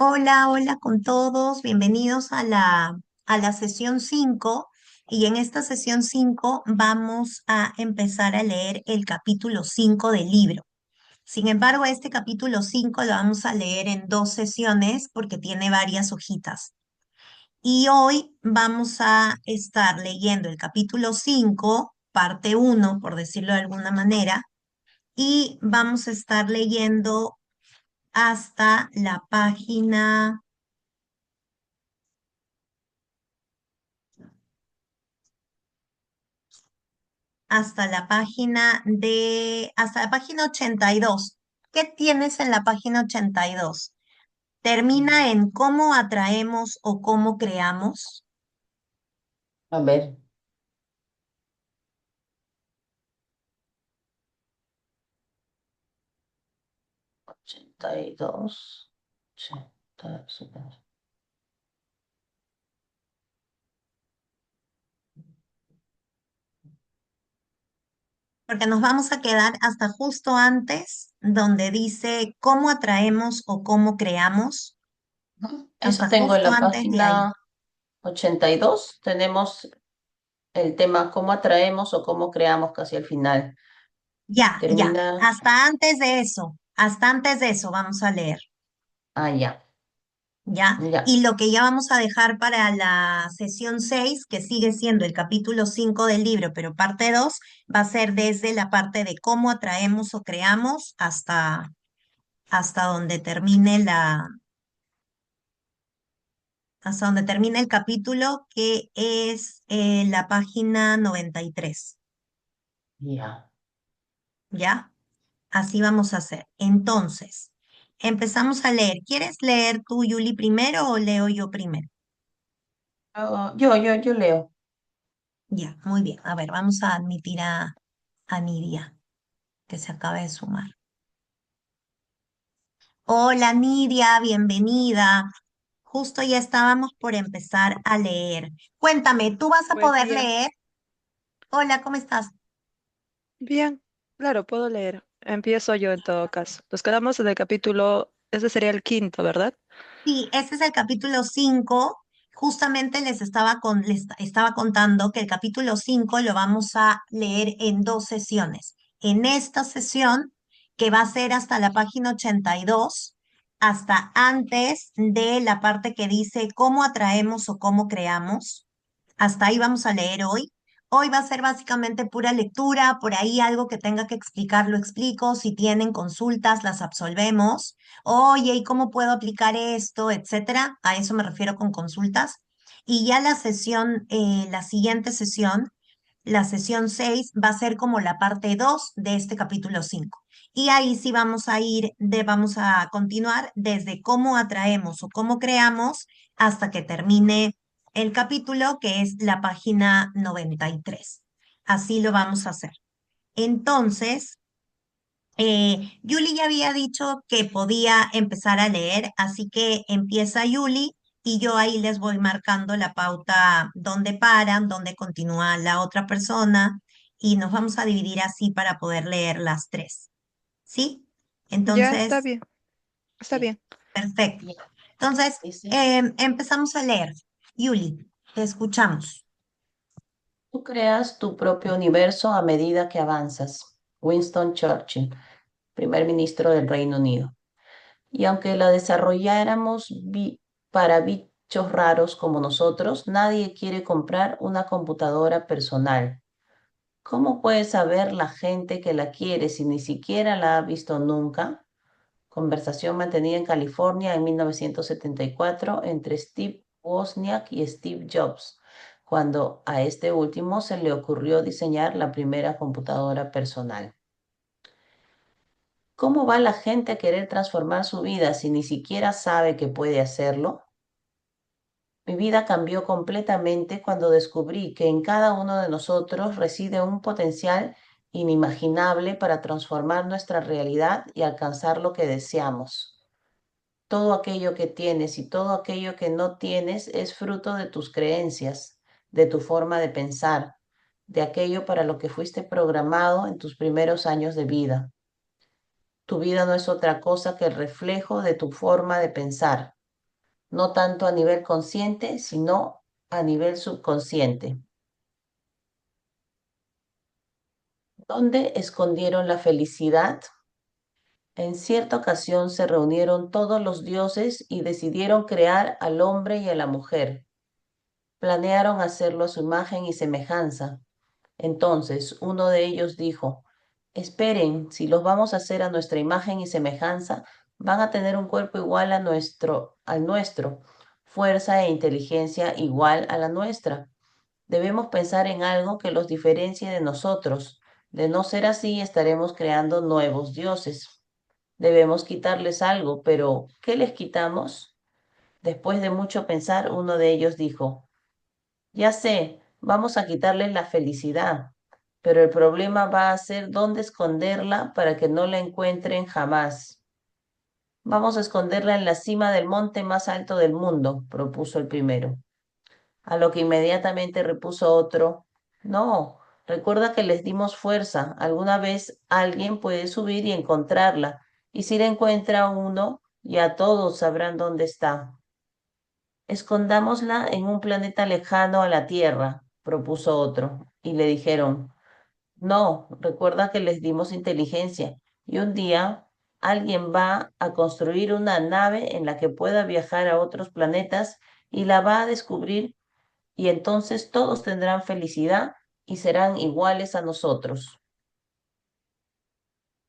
Hola, hola con todos, bienvenidos a la sesión 5 y en esta sesión 5 vamos a empezar a leer el capítulo 5 del libro. Sin embargo, este capítulo 5 lo vamos a leer en dos sesiones porque tiene varias hojitas. Y hoy vamos a estar leyendo el capítulo 5, parte uno, por decirlo de alguna manera, y vamos a estar leyendo hasta la página hasta la página 82. ¿Qué tienes en la página 82? Termina en cómo atraemos o cómo creamos. A ver, 82, 80. Porque nos vamos a quedar hasta justo antes, donde dice cómo atraemos o cómo creamos, Eso hasta tengo en justo la antes de ahí. página 82. Tenemos el tema cómo atraemos o cómo creamos casi al final. Ya, ya, Termina, hasta antes de eso vamos a leer. ya, ¿Ya? ya, Y lo que ya vamos a dejar para la sesión 6 que sigue siendo el capítulo 5 del libro, pero parte 2 va a ser desde la parte de cómo atraemos o creamos hasta donde termine hasta donde termine el capítulo, que es la página 93. ya. ¿Ya? Así vamos a hacer. Entonces, empezamos a leer. ¿Quieres leer tú, Yuli, primero o leo yo primero? Yo leo. Ya, muy bien. A ver, vamos a admitir a Nidia, que se acaba de sumar. Hola, Nidia, bienvenida. Justo ya estábamos por empezar a leer. Cuéntame, ¿tú vas a Buen poder día. leer? Hola, ¿cómo estás? Bien, claro, puedo leer. Empiezo yo en todo caso. Nos quedamos en el capítulo, ese sería el quinto, ¿verdad? Sí, este es el capítulo 5. Justamente les estaba contando que el capítulo 5 lo vamos a leer en dos sesiones. En esta sesión, que va a ser hasta la página 82, hasta antes de la parte que dice cómo atraemos o cómo creamos. Hasta ahí vamos a leer hoy. Hoy va a ser básicamente pura lectura, por ahí algo que tenga que explicar, lo explico. Si tienen consultas, las absolvemos. Oye, ¿y cómo puedo aplicar esto? Etcétera. A eso me refiero con consultas. Y ya la sesión, la siguiente sesión, la sesión 6 va a ser como la parte 2 de este capítulo 5. Y ahí sí vamos a continuar desde cómo atraemos o cómo creamos hasta que termine el capítulo, que es la página 93. Así lo vamos a hacer. Entonces, Yuli ya había dicho que podía empezar a leer, así que empieza Yuli y yo ahí les voy marcando la pauta dónde paran, dónde continúa la otra persona y nos vamos a dividir así para poder leer las tres. ¿Sí? Ya está Entonces, bien, está Sí, bien. perfecto. ya. Entonces, Dice, empezamos a leer. Yuli, te escuchamos. tú creas tu propio universo a medida que avanzas. Winston Churchill, primer ministro del Reino Unido. Y aunque la desarrolláramos para bichos raros como nosotros, nadie quiere comprar una computadora personal. ¿Cómo puede saber la gente que la quiere si ni siquiera la ha visto nunca? Conversación mantenida en California en 1974 entre Steve Wozniak y Steve Jobs, cuando a este último se le ocurrió diseñar la primera computadora personal. ¿Cómo va la gente a querer transformar su vida si ni siquiera sabe que puede hacerlo? Mi vida cambió completamente cuando descubrí que en cada uno de nosotros reside un potencial inimaginable para transformar nuestra realidad y alcanzar lo que deseamos. Todo aquello que tienes y todo aquello que no tienes es fruto de tus creencias, de tu forma de pensar, de aquello para lo que fuiste programado en tus primeros años de vida. Tu vida no es otra cosa que el reflejo de tu forma de pensar. no tanto a nivel consciente, sino a nivel subconsciente. ¿Dónde escondieron la felicidad? En cierta ocasión se reunieron todos los dioses y decidieron crear al hombre y a la mujer. Planearon hacerlo a su imagen y semejanza. Entonces uno de ellos dijo, esperen, si los vamos a hacer a nuestra imagen y semejanza, van a tener un cuerpo igual al nuestro, fuerza e inteligencia igual a la nuestra. Debemos pensar en algo que los diferencie de nosotros. De no ser así, estaremos creando nuevos dioses. Debemos quitarles algo, pero ¿qué les quitamos? Después de mucho pensar, uno de ellos dijo, ya sé, vamos a quitarles la felicidad, pero el problema va a ser dónde esconderla para que no la encuentren jamás. Vamos a esconderla en la cima del monte más alto del mundo, propuso el primero. A lo que inmediatamente repuso otro, no, recuerda que les dimos fuerza. Alguna vez alguien puede subir y encontrarla, y si la encuentra uno, ya todos sabrán dónde está. Escondámosla en un planeta lejano a la Tierra, propuso otro, y le dijeron, no, recuerda que les dimos inteligencia, y un día alguien va a construir una nave en la que pueda viajar a otros planetas y la va a descubrir y entonces todos tendrán felicidad y serán iguales a nosotros.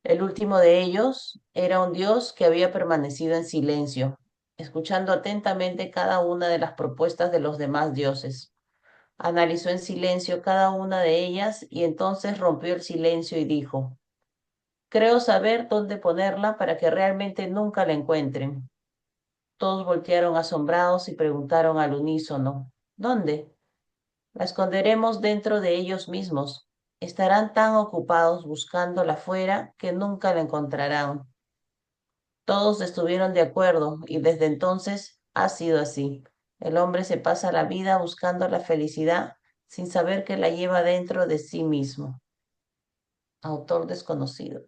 El último de ellos era un dios que había permanecido en silencio, escuchando atentamente cada una de las propuestas de los demás dioses. Analizó en silencio cada una de ellas y entonces rompió el silencio y dijo, creo saber dónde ponerla para que realmente nunca la encuentren. Todos voltearon asombrados y preguntaron al unísono, ¿dónde? La esconderemos dentro de ellos mismos. Estarán tan ocupados buscándola fuera que nunca la encontrarán. Todos estuvieron de acuerdo y desde entonces ha sido así. El hombre se pasa la vida buscando la felicidad sin saber que la lleva dentro de sí mismo. Autor desconocido.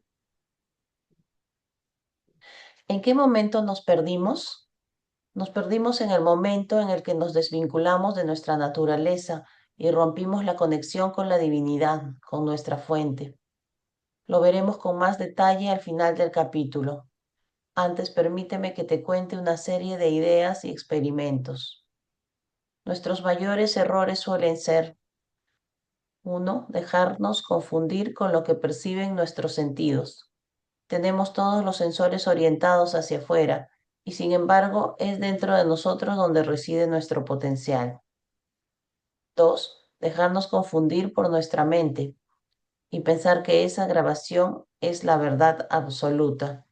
¿En qué momento nos perdimos? Nos perdimos en el momento en el que nos desvinculamos de nuestra naturaleza y rompimos la conexión con la divinidad, con nuestra fuente. Lo veremos con más detalle al final del capítulo. Antes permíteme que te cuente una serie de ideas y experimentos. Nuestros mayores errores suelen ser: 1. Dejarnos confundir con lo que perciben nuestros sentidos. Tenemos todos los sensores orientados hacia afuera y sin embargo es dentro de nosotros donde reside nuestro potencial. 2. Dejarnos confundir por nuestra mente y pensar que esa grabación es la verdad absoluta.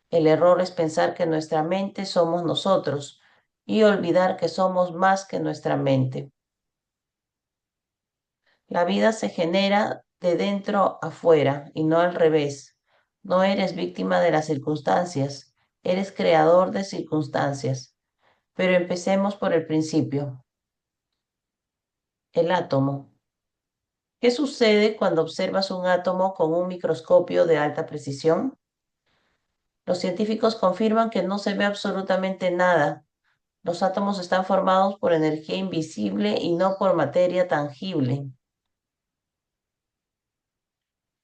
El error es pensar que nuestra mente somos nosotros y olvidar que somos más que nuestra mente. La vida se genera de dentro afuera y no al revés. No eres víctima de las circunstancias, eres creador de circunstancias. Pero empecemos por el principio. El átomo. ¿Qué sucede cuando observas un átomo con un microscopio de alta precisión? Los científicos confirman que no se ve absolutamente nada. Los átomos están formados por energía invisible y no por materia tangible.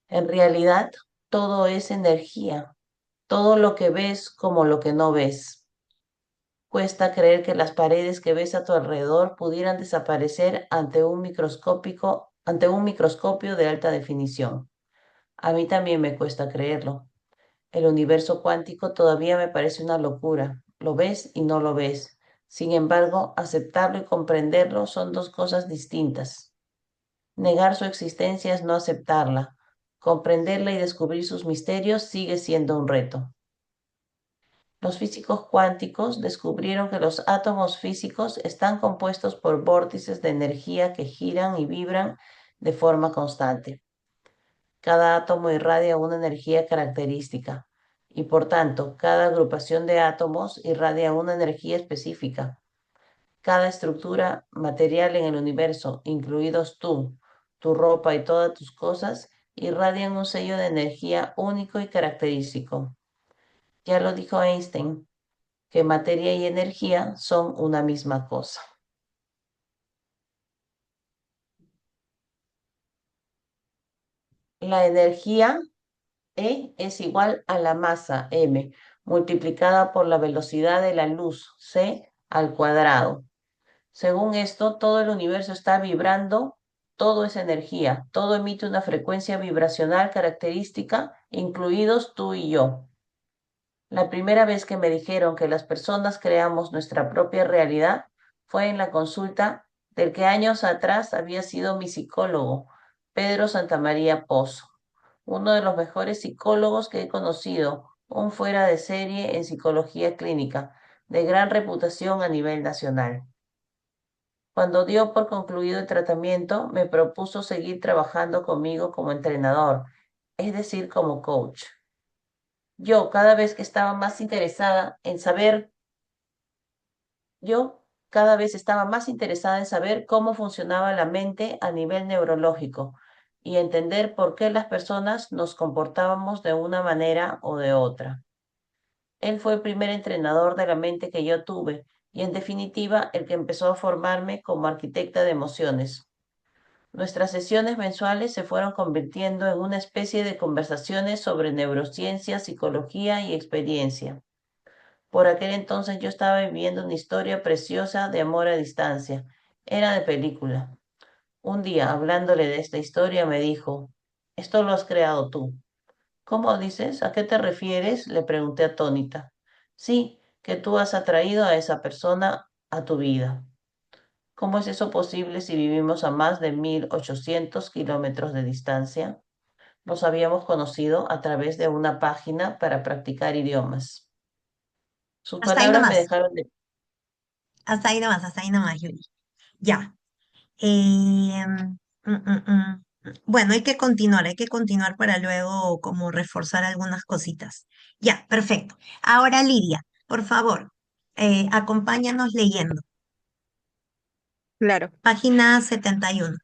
En realidad, todo es energía, todo lo que ves como lo que no ves. Cuesta creer que las paredes que ves a tu alrededor pudieran desaparecer ante un microscopio de alta definición. A mí también me cuesta creerlo. El universo cuántico todavía me parece una locura. Lo ves y no lo ves. Sin embargo, aceptarlo y comprenderlo son dos cosas distintas. Negar su existencia es no aceptarla. Comprenderla y descubrir sus misterios sigue siendo un reto. Los físicos cuánticos descubrieron que los átomos físicos están compuestos por vórtices de energía que giran y vibran de forma constante. Cada átomo irradia una energía característica y por tanto cada agrupación de átomos irradia una energía específica. Cada estructura material en el universo, incluidos tú, tu ropa y todas tus cosas, irradian un sello de energía único y característico. Ya lo dijo Einstein, que materia y energía son una misma cosa. La energía E es igual a la masa m multiplicada por la velocidad de la luz c al cuadrado. Según esto, todo el universo está vibrando, todo es energía, todo emite una frecuencia vibracional característica, incluidos tú y yo. La primera vez que me dijeron que las personas creamos nuestra propia realidad fue en la consulta del que años atrás había sido mi psicólogo, Pedro Santamaría Pozo, uno de los mejores psicólogos que he conocido, un fuera de serie en psicología clínica, de gran reputación a nivel nacional. Cuando dio por concluido el tratamiento, me propuso seguir trabajando conmigo como entrenador, es decir, como coach. Yo cada vez que estaba más interesada en saber, yo cada vez estaba más interesada en saber cómo funcionaba la mente a nivel neurológico y entender por qué las personas nos comportábamos de una manera o de otra. Él fue el primer entrenador de la mente que yo tuve y en definitiva el que empezó a formarme como arquitecta de emociones. Nuestras sesiones mensuales se fueron convirtiendo en una especie de conversaciones sobre neurociencia, psicología y experiencia. Por aquel entonces yo estaba viviendo una historia preciosa de amor a distancia. Era de película. Un día, hablándole de esta historia, me dijo, esto lo has creado tú. ¿Cómo dices? ¿A qué te refieres? Le pregunté atónita. Sí, que tú has atraído a esa persona a tu vida. ¿Cómo es eso posible si vivimos a más de 1800 kilómetros de distancia? Nos habíamos conocido a través de una página para practicar idiomas. Sus Hasta ahí palabras me nomás, dejaron de... hasta ahí nomás, Yuri. Ya. Eh, bueno, hay que continuar para luego como reforzar algunas cositas. Ya, perfecto. Ahora, Lidia, por favor, acompáñanos leyendo. Claro, Página 71,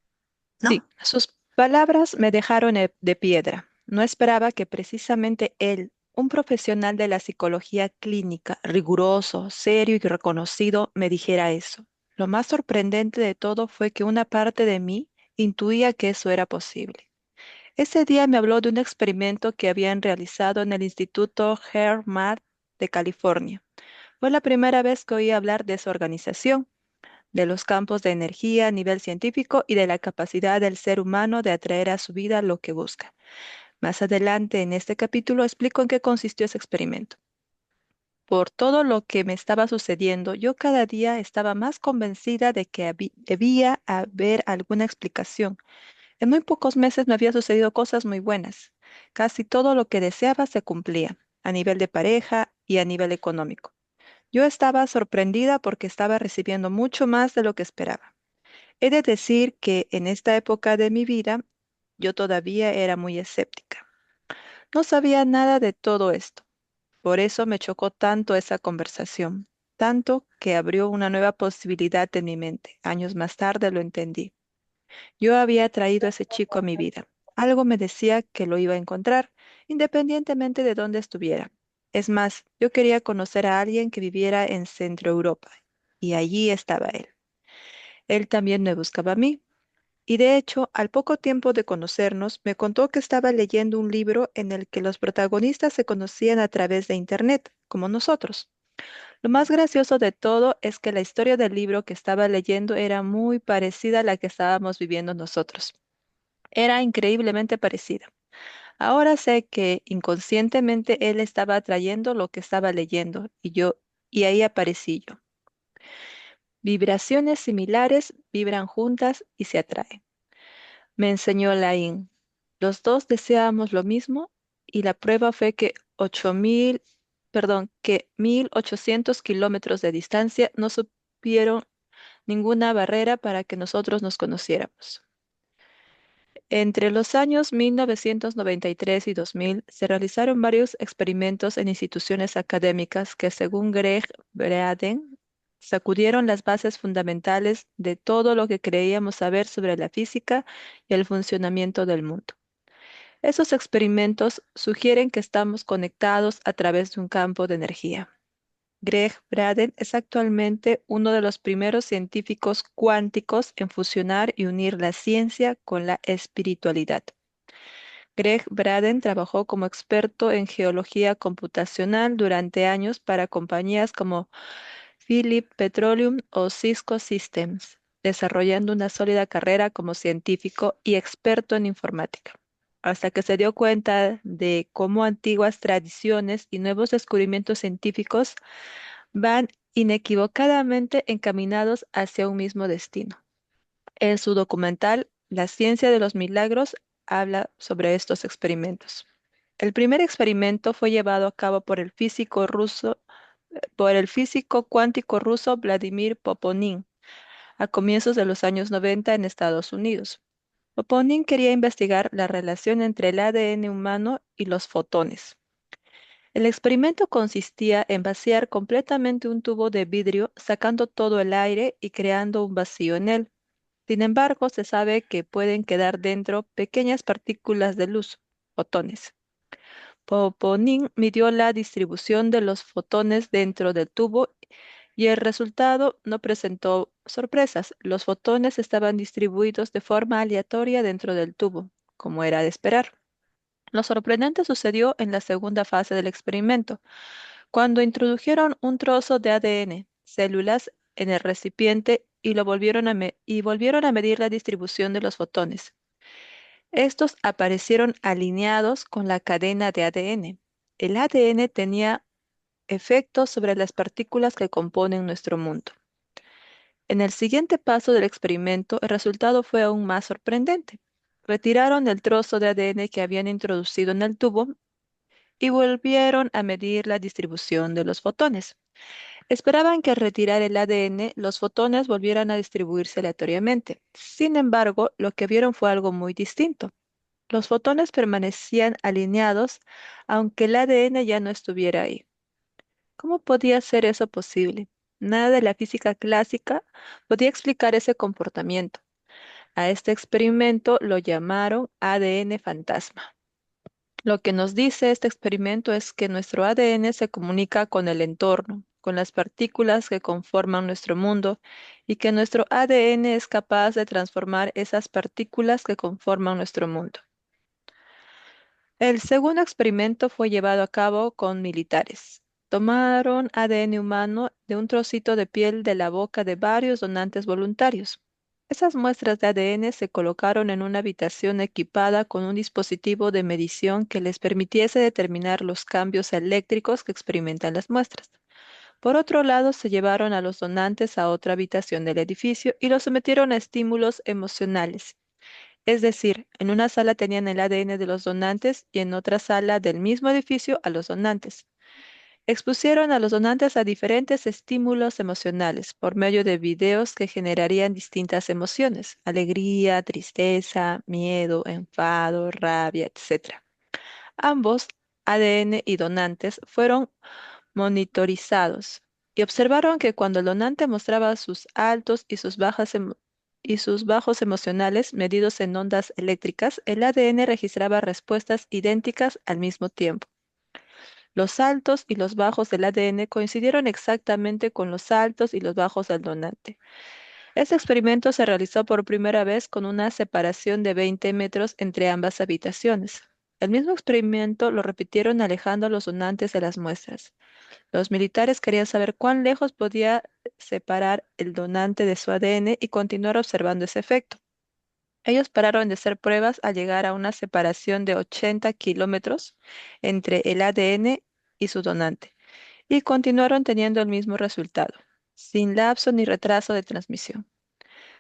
sí, ¿no? sus palabras me dejaron de piedra. No esperaba que precisamente él, un profesional de la psicología clínica, riguroso, serio y reconocido, me dijera eso. Lo más sorprendente de todo fue que una parte de mí intuía que eso era posible. Ese día me habló de un experimento que habían realizado en el Instituto HeartMath de California. Fue la primera vez que oí hablar de esa organización, de los campos de energía a nivel científico y de la capacidad del ser humano de atraer a su vida lo que busca. Más adelante en este capítulo explico en qué consistió ese experimento. Por todo lo que me estaba sucediendo, yo cada día estaba más convencida de que debía haber alguna explicación. En muy pocos meses me había sucedido cosas muy buenas. Casi todo lo que deseaba se cumplía, a nivel de pareja y a nivel económico. Yo estaba sorprendida porque estaba recibiendo mucho más de lo que esperaba. He de decir que en esta época de mi vida yo todavía era muy escéptica. No sabía nada de todo esto. Por eso me chocó tanto esa conversación, tanto que abrió una nueva posibilidad en mi mente. Años más tarde lo entendí. Yo había traído a ese chico a mi vida. Algo me decía que lo iba a encontrar, independientemente de dónde estuviera. Es más, yo quería conocer a alguien que viviera en Centro Europa, y allí estaba él. Él también me buscaba a mí. Y de hecho, al poco tiempo de conocernos, me contó que estaba leyendo un libro en el que los protagonistas se conocían a través de Internet, como nosotros. Lo más gracioso de todo es que la historia del libro que estaba leyendo era muy parecida a la que estábamos viviendo nosotros. Era increíblemente parecida. Ahora sé que inconscientemente él estaba atrayendo lo que estaba leyendo y ahí aparecí yo. Vibraciones similares vibran juntas y se atraen. Me enseñó Laín. Los dos deseábamos lo mismo y la prueba fue que 1800 kilómetros de distancia no supieron ninguna barrera para que nosotros nos conociéramos. Entre los años 1993 y 2000 se realizaron varios experimentos en instituciones académicas que, según Greg Braden, sacudieron las bases fundamentales de todo lo que creíamos saber sobre la física y el funcionamiento del mundo. Esos experimentos sugieren que estamos conectados a través de un campo de energía. Greg Braden es actualmente uno de los primeros científicos cuánticos en fusionar y unir la ciencia con la espiritualidad. Greg Braden trabajó como experto en geología computacional durante años para compañías como Philip Petroleum o Cisco Systems, desarrollando una sólida carrera como científico y experto en informática, hasta que se dio cuenta de cómo antiguas tradiciones y nuevos descubrimientos científicos van inequivocadamente encaminados hacia un mismo destino. En su documental La ciencia de los milagros habla sobre estos experimentos. El primer experimento fue llevado a cabo por el físico cuántico ruso Vladimir Poponin a comienzos de los años 90 en Estados Unidos. Poponin quería investigar la relación entre el ADN humano y los fotones. El experimento consistía en vaciar completamente un tubo de vidrio, sacando todo el aire y creando un vacío en él. Sin embargo, se sabe que pueden quedar dentro pequeñas partículas de luz, fotones. Poponin midió la distribución de los fotones dentro del tubo y el resultado no presentó sorpresas. Los fotones estaban distribuidos de forma aleatoria dentro del tubo, como era de esperar. Lo sorprendente sucedió en la segunda fase del experimento, cuando introdujeron un trozo de ADN, células, en el recipiente y volvieron a medir la distribución de los fotones. Estos aparecieron alineados con la cadena de ADN. El ADN tenía efectos sobre las partículas que componen nuestro mundo. En el siguiente paso del experimento, el resultado fue aún más sorprendente. Retiraron el trozo de ADN que habían introducido en el tubo y volvieron a medir la distribución de los fotones. Esperaban que al retirar el ADN, los fotones volvieran a distribuirse aleatoriamente. Sin embargo, lo que vieron fue algo muy distinto. Los fotones permanecían alineados aunque el ADN ya no estuviera ahí. ¿Cómo podía ser eso posible? Nada de la física clásica podía explicar ese comportamiento. A este experimento lo llamaron ADN fantasma. Lo que nos dice este experimento es que nuestro ADN se comunica con el entorno, con las partículas que conforman nuestro mundo, y que nuestro ADN es capaz de transformar esas partículas que conforman nuestro mundo. El segundo experimento fue llevado a cabo con militares. Tomaron ADN humano de un trocito de piel de la boca de varios donantes voluntarios. Esas muestras de ADN se colocaron en una habitación equipada con un dispositivo de medición que les permitiese determinar los cambios eléctricos que experimentan las muestras. Por otro lado, se llevaron a los donantes a otra habitación del edificio y los sometieron a estímulos emocionales. Es decir, en una sala tenían el ADN de los donantes y en otra sala del mismo edificio a los donantes. Expusieron a los donantes a diferentes estímulos emocionales por medio de videos que generarían distintas emociones: alegría, tristeza, miedo, enfado, rabia, etc. Ambos, ADN y donantes, fueron monitorizados y observaron que cuando el donante mostraba sus altos y sus bajos emocionales medidos en ondas eléctricas, el ADN registraba respuestas idénticas al mismo tiempo. Los altos y los bajos del ADN coincidieron exactamente con los altos y los bajos del donante. Este experimento se realizó por primera vez con una separación de 20 metros entre ambas habitaciones. El mismo experimento lo repitieron alejando a los donantes de las muestras. Los militares querían saber cuán lejos podía separar el donante de su ADN y continuar observando ese efecto. Ellos pararon de hacer pruebas al llegar a una separación de 80 kilómetros entre el ADN y su donante, y continuaron teniendo el mismo resultado, sin lapso ni retraso de transmisión.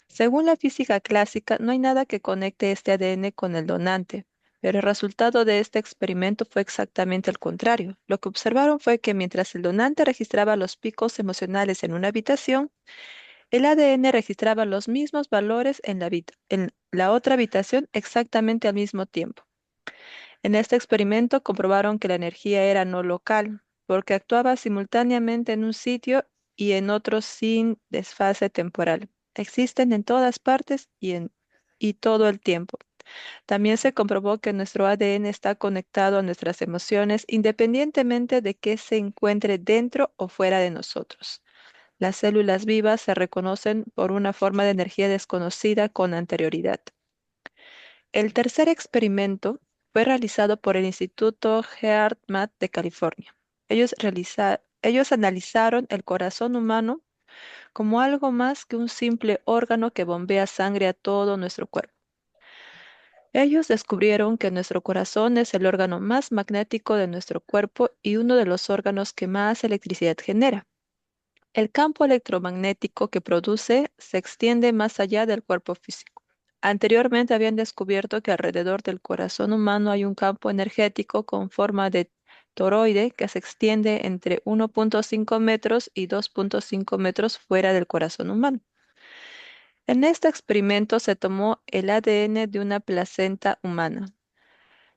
Según la física clásica, no hay nada que conecte este ADN con el donante, pero el resultado de este experimento fue exactamente el contrario. Lo que observaron fue que mientras el donante registraba los picos emocionales en una habitación, el ADN registraba los mismos valores en la otra habitación exactamente al mismo tiempo. En este experimento comprobaron que la energía era no local, porque actuaba simultáneamente en un sitio y en otro sin desfase temporal. Existen en todas partes y todo el tiempo. También se comprobó que nuestro ADN está conectado a nuestras emociones independientemente de que se encuentre dentro o fuera de nosotros. Las células vivas se reconocen por una forma de energía desconocida con anterioridad. El tercer experimento fue realizado por el Instituto HeartMath de California. Ellos analizaron el corazón humano como algo más que un simple órgano que bombea sangre a todo nuestro cuerpo. Ellos descubrieron que nuestro corazón es el órgano más magnético de nuestro cuerpo y uno de los órganos que más electricidad genera. El campo electromagnético que produce se extiende más allá del cuerpo físico. Anteriormente habían descubierto que alrededor del corazón humano hay un campo energético con forma de toroide que se extiende entre 1.5 metros y 2.5 metros fuera del corazón humano. En este experimento se tomó el ADN de una placenta humana,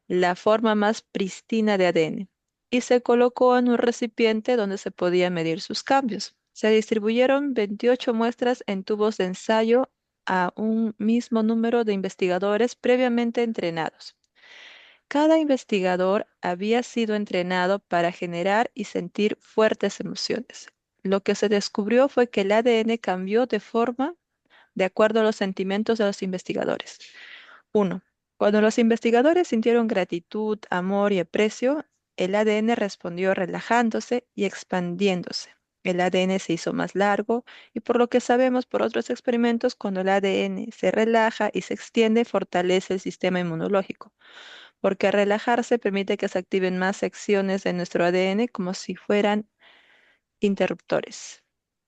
la forma más prístina de ADN, y se colocó en un recipiente donde se podía medir sus cambios. Se distribuyeron 28 muestras en tubos de ensayo a un mismo número de investigadores previamente entrenados. Cada investigador había sido entrenado para generar y sentir fuertes emociones. Lo que se descubrió fue que el ADN cambió de forma de acuerdo a los sentimientos de los investigadores. 1. Cuando los investigadores sintieron gratitud, amor y aprecio, el ADN respondió relajándose y expandiéndose. El ADN se hizo más largo y por lo que sabemos por otros experimentos, cuando el ADN se relaja y se extiende, fortalece el sistema inmunológico, porque al relajarse permite que se activen más secciones de nuestro ADN como si fueran interruptores.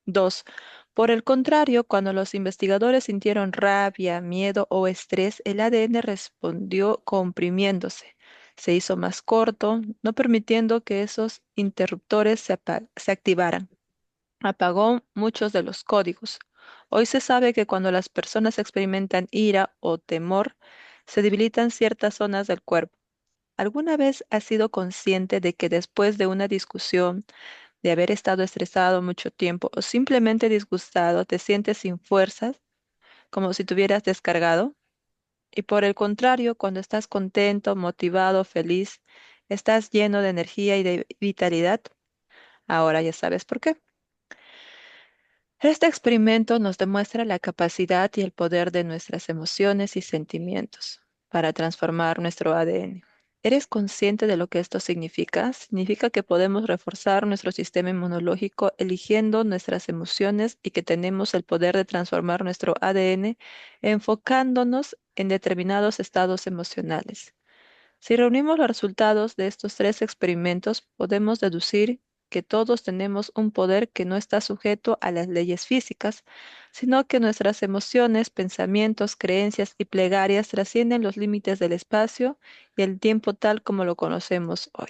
2. Por el contrario, cuando los investigadores sintieron rabia, miedo o estrés, el ADN respondió comprimiéndose. Se hizo más corto, no permitiendo que esos interruptores se activaran. Apagó muchos de los códigos. Hoy se sabe que cuando las personas experimentan ira o temor, se debilitan ciertas zonas del cuerpo. ¿Alguna vez has sido consciente de que después de una discusión, de haber estado estresado mucho tiempo o simplemente disgustado, te sientes sin fuerzas, como si tuvieras descargado? Y por el contrario, cuando estás contento, motivado, feliz, estás lleno de energía y de vitalidad. Ahora ya sabes por qué. Este experimento nos demuestra la capacidad y el poder de nuestras emociones y sentimientos para transformar nuestro ADN. ¿Eres consciente de lo que esto significa? Significa que podemos reforzar nuestro sistema inmunológico eligiendo nuestras emociones y que tenemos el poder de transformar nuestro ADN enfocándonos en determinados estados emocionales. Si reunimos los resultados de estos tres experimentos, podemos deducir que todos tenemos un poder que no está sujeto a las leyes físicas, sino que nuestras emociones, pensamientos, creencias y plegarias trascienden los límites del espacio y el tiempo tal como lo conocemos hoy.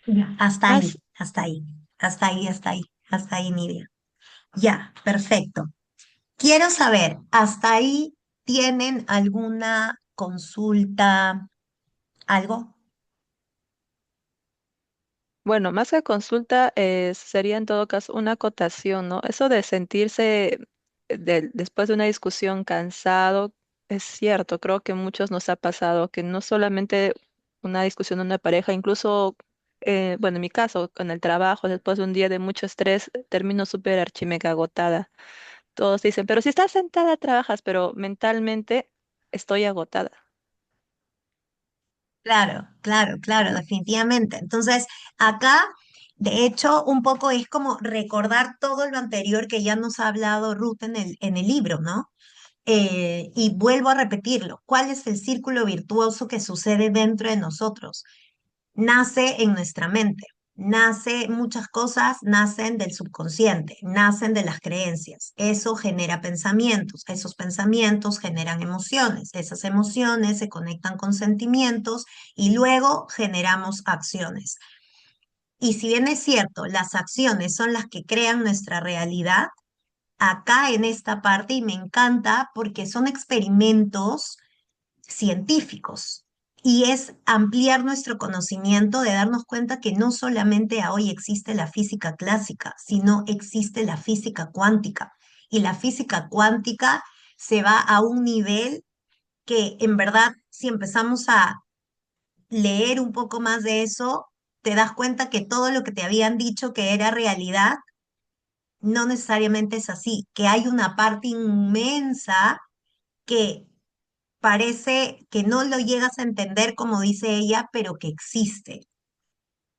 Ya. Hasta Más, ahí, hasta ahí, hasta ahí, hasta ahí, hasta ahí, Nidia. Ya, perfecto. Quiero saber, ¿hasta ahí tienen alguna consulta, algo? bueno, más que consulta, sería en todo caso una acotación, ¿no? Eso de sentirse después de una discusión cansado, es cierto, creo que a muchos nos ha pasado que no solamente una discusión de una pareja, incluso, bueno, en mi caso, con el trabajo, después de un día de mucho estrés, termino súper archimega agotada. Todos dicen, pero si estás sentada, trabajas, pero mentalmente estoy agotada. Claro, claro, claro, definitivamente. Entonces, acá, de hecho, un poco es como recordar todo lo anterior que ya nos ha hablado Ruth en el libro, ¿no? Y vuelvo a repetirlo. ¿Cuál es el círculo virtuoso que sucede dentro de nosotros? Nace en nuestra mente. Nace, muchas cosas nacen del subconsciente, nacen de las creencias. Eso genera pensamientos, esos pensamientos generan emociones, esas emociones se conectan con sentimientos y luego generamos acciones. Y si bien es cierto, las acciones son las que crean nuestra realidad, acá en esta parte, y me encanta porque son experimentos científicos y es ampliar nuestro conocimiento de darnos cuenta que no solamente hoy existe la física clásica, sino existe la física cuántica. Y la física cuántica se va a un nivel que en verdad, si empezamos a leer un poco más de eso, te das cuenta que todo lo que te habían dicho que era realidad, no necesariamente es así, que hay una parte inmensa que parece que no lo llegas a entender como dice ella, pero que existe.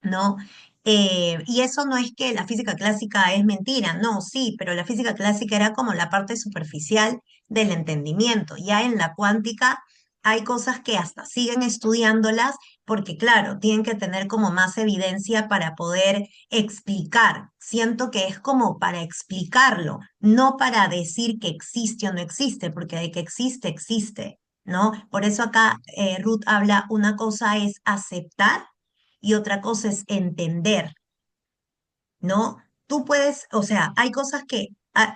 ¿No? Y eso no es que la física clásica es mentira, no, sí, pero la física clásica era como la parte superficial del entendimiento. Ya en la cuántica hay cosas que hasta siguen estudiándolas porque, claro, tienen que tener como más evidencia para poder explicar. Siento que es como para explicarlo, no para decir que existe o no existe, porque de que existe, existe, ¿no? Por eso acá Ruth habla, una cosa es aceptar y otra cosa es entender, ¿no? Tú puedes, o sea, hay cosas que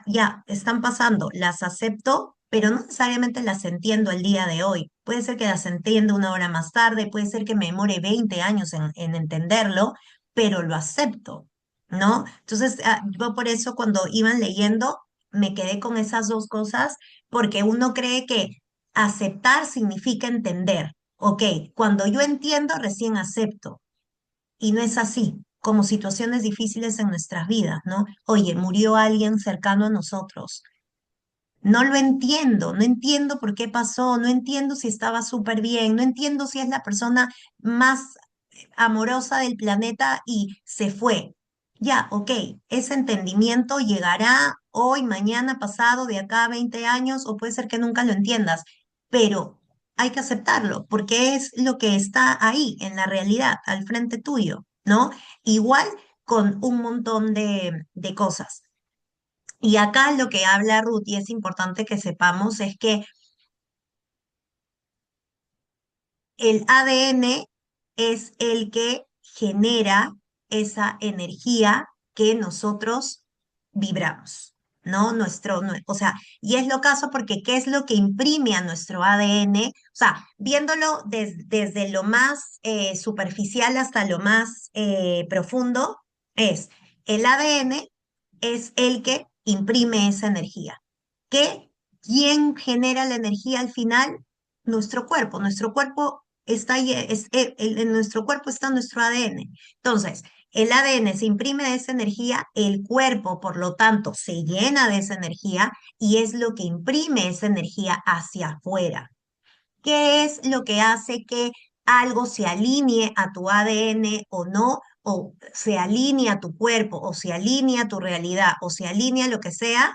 ya están pasando, las acepto, pero no necesariamente las entiendo el día de hoy. Puede ser que las entienda una hora más tarde, puede ser que me demore 20 años en entenderlo, pero lo acepto, ¿no? Entonces, yo por eso cuando iban leyendo, me quedé con esas dos cosas, porque uno cree que aceptar significa entender. Ok, cuando yo entiendo, recién acepto. Y no es así, como situaciones difíciles en nuestras vidas, ¿no? Oye, murió alguien cercano a nosotros. No lo entiendo, no entiendo por qué pasó, no entiendo si estaba súper bien, no entiendo si es la persona más amorosa del planeta y se fue. Ya, ok, ese entendimiento llegará hoy, mañana, pasado, de acá a 20 años, o puede ser que nunca lo entiendas, pero hay que aceptarlo porque es lo que está ahí, en la realidad, al frente tuyo, ¿no? Igual con un montón de cosas. Y acá lo que habla Ruth, y es importante que sepamos, es que el ADN es el que genera esa energía que nosotros vibramos, ¿no? O sea, y es lo caso porque ¿qué es lo que imprime a nuestro ADN? O sea, viéndolo desde lo más superficial hasta lo más profundo, es el ADN es el que imprime esa energía. ¿Qué? ¿Quién genera la energía al final? Nuestro cuerpo. Nuestro cuerpo está ahí, en nuestro cuerpo está nuestro ADN. Entonces, el ADN se imprime de esa energía, el cuerpo, por lo tanto, se llena de esa energía y es lo que imprime esa energía hacia afuera. ¿Qué es lo que hace que algo se alinee a tu ADN o no? O se alinee a tu cuerpo, o se alinee a tu realidad, o se alinee a lo que sea,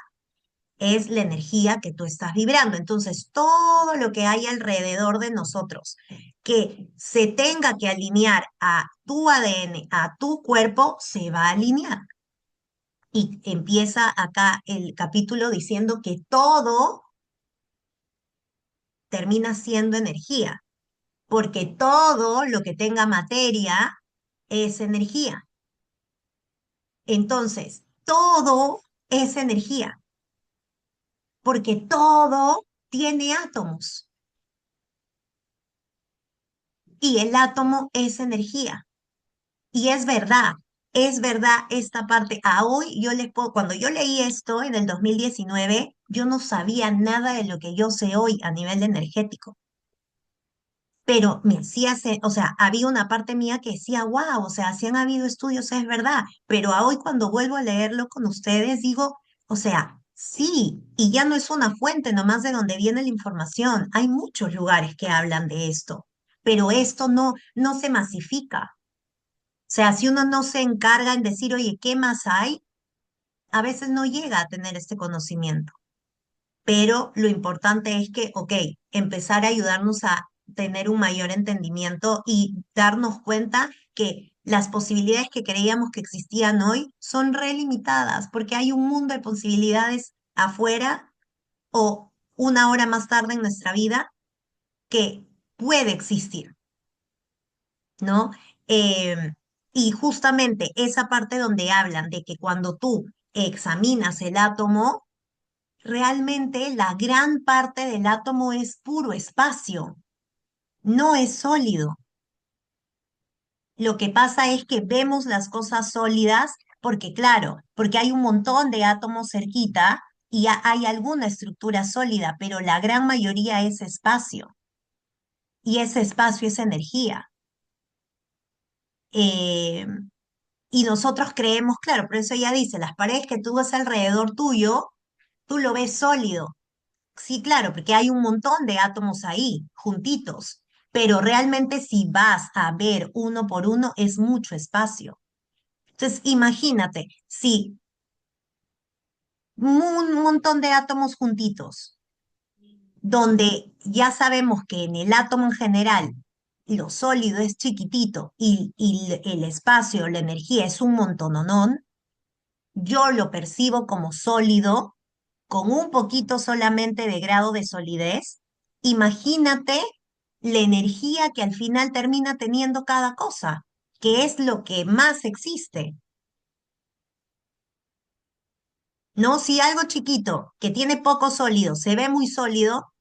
es la energía que tú estás vibrando. Entonces, todo lo que hay alrededor de nosotros que se tenga que alinear a tu ADN, a tu cuerpo, se va a alinear. Y empieza acá el capítulo diciendo que todo termina siendo energía, porque todo lo que tenga materia es energía. Entonces, todo es energía, porque todo tiene átomos. Y el átomo es energía. Y es verdad esta parte. A hoy yo les puedo, cuando yo leí esto en el 2019, yo no sabía nada de lo que yo sé hoy a nivel energético. Pero me hacía, o sea, había una parte mía que decía, wow, o sea, sí han habido estudios, es verdad. Pero a hoy cuando vuelvo a leerlo con ustedes, digo, o sea, sí, y ya no es una fuente nomás de donde viene la información. Hay muchos lugares que hablan de esto, pero esto no se masifica. O sea, si uno no se encarga en decir, oye, ¿qué más hay? A veces no llega a tener este conocimiento. Pero lo importante es que, ok, empezar a ayudarnos a tener un mayor entendimiento y darnos cuenta que las posibilidades que creíamos que existían hoy son re limitadas, porque hay un mundo de posibilidades afuera o una hora más tarde en nuestra vida que puede existir. ¿No? Em, y justamente esa parte donde hablan de que cuando tú examinas el átomo, realmente la gran parte del átomo es puro espacio, no es sólido. Lo que pasa es que vemos las cosas sólidas porque, claro, porque hay un montón de átomos cerquita y hay alguna estructura sólida, pero la gran mayoría es espacio y ese espacio es energía. Eh, y nosotros creemos, claro, por eso ella dice, las paredes que tú ves alrededor tuyo, tú lo ves sólido. Sí, claro, porque hay un montón de átomos ahí, juntitos, pero realmente si vas a ver uno por uno, es mucho espacio. Entonces, imagínate, si un montón de átomos juntitos, donde ya sabemos que en el átomo en general lo sólido es chiquitito y el espacio, la energía es un montononón, yo lo percibo como sólido con un poquito solamente de grado de solidez. Imagínate la energía que al final termina teniendo cada cosa, que es lo que más existe. ¿No? Si algo chiquito que tiene poco sólido se ve muy sólido,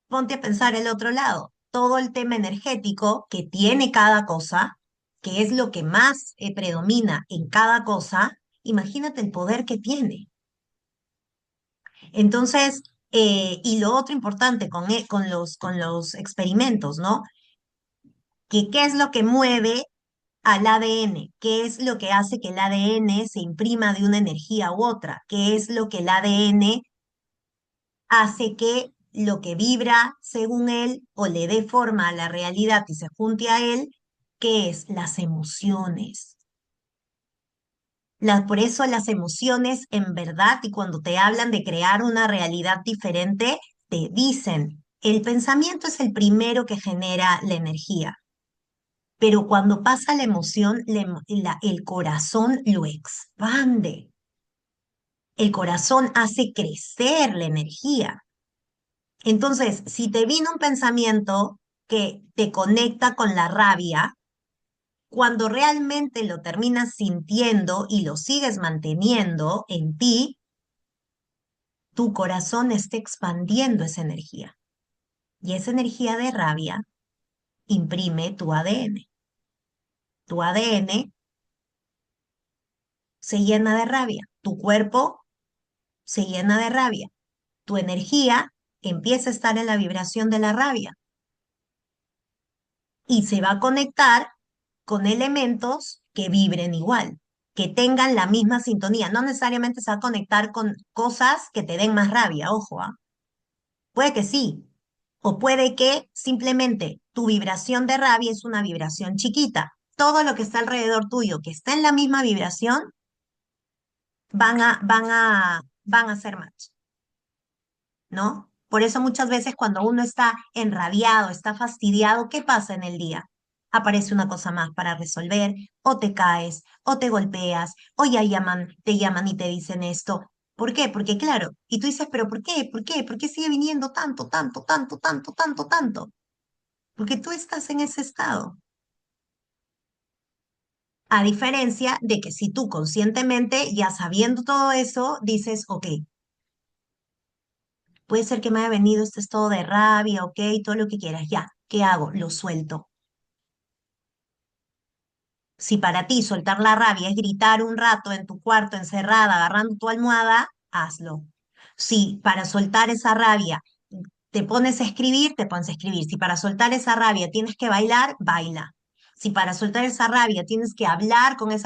ponte a pensar el otro lado. Todo el tema energético que tiene cada cosa, que es lo que más predomina en cada cosa, imagínate el poder que tiene. Entonces, y lo otro importante con los experimentos, ¿no? Que qué es lo que mueve al ADN, qué es lo que hace que el ADN se imprima de una energía u otra, qué es lo que el ADN hace que lo que vibra según él o le dé forma a la realidad y se junte a él, que es las emociones. Por eso las emociones en verdad y cuando te hablan de crear una realidad diferente, te dicen, el pensamiento es el primero que genera la energía, pero cuando pasa la emoción, el corazón lo expande. El corazón hace crecer la energía. Entonces, si te vino un pensamiento que te conecta con la rabia, cuando realmente lo terminas sintiendo y lo sigues manteniendo en ti, tu corazón está expandiendo esa energía. Y esa energía de rabia imprime tu ADN. Tu ADN se llena de rabia. Tu cuerpo se llena de rabia. Tu energía empieza a estar en la vibración de la rabia y se va a conectar con elementos que vibren igual, que tengan la misma sintonía. No necesariamente se va a conectar con cosas que te den más rabia, ojo, ¿ah? Puede que sí, o puede que simplemente tu vibración de rabia es una vibración chiquita. Todo lo que está alrededor tuyo, que está en la misma vibración, van a hacer match, ¿no? Por eso muchas veces cuando uno está enrabiado, está fastidiado, ¿qué pasa en el día? Aparece una cosa más para resolver, o te caes, o te golpeas, o ya te llaman y te dicen esto. ¿Por qué? Porque claro, y tú dices, pero ¿por qué? ¿Por qué? ¿Por qué sigue viniendo tanto, tanto, tanto, tanto, tanto, tanto? Porque tú estás en ese estado. A diferencia de que si tú conscientemente, ya sabiendo todo eso, dices, ok, puede ser que me haya venido este estado de rabia, ok, todo lo que quieras, ya, ¿qué hago? Lo suelto. Si para ti soltar la rabia es gritar un rato en tu cuarto encerrada, agarrando tu almohada, hazlo. Si para soltar esa rabia te pones a escribir, te pones a escribir. Si para soltar esa rabia tienes que bailar, baila. Si para soltar esa rabia tienes que hablar con esa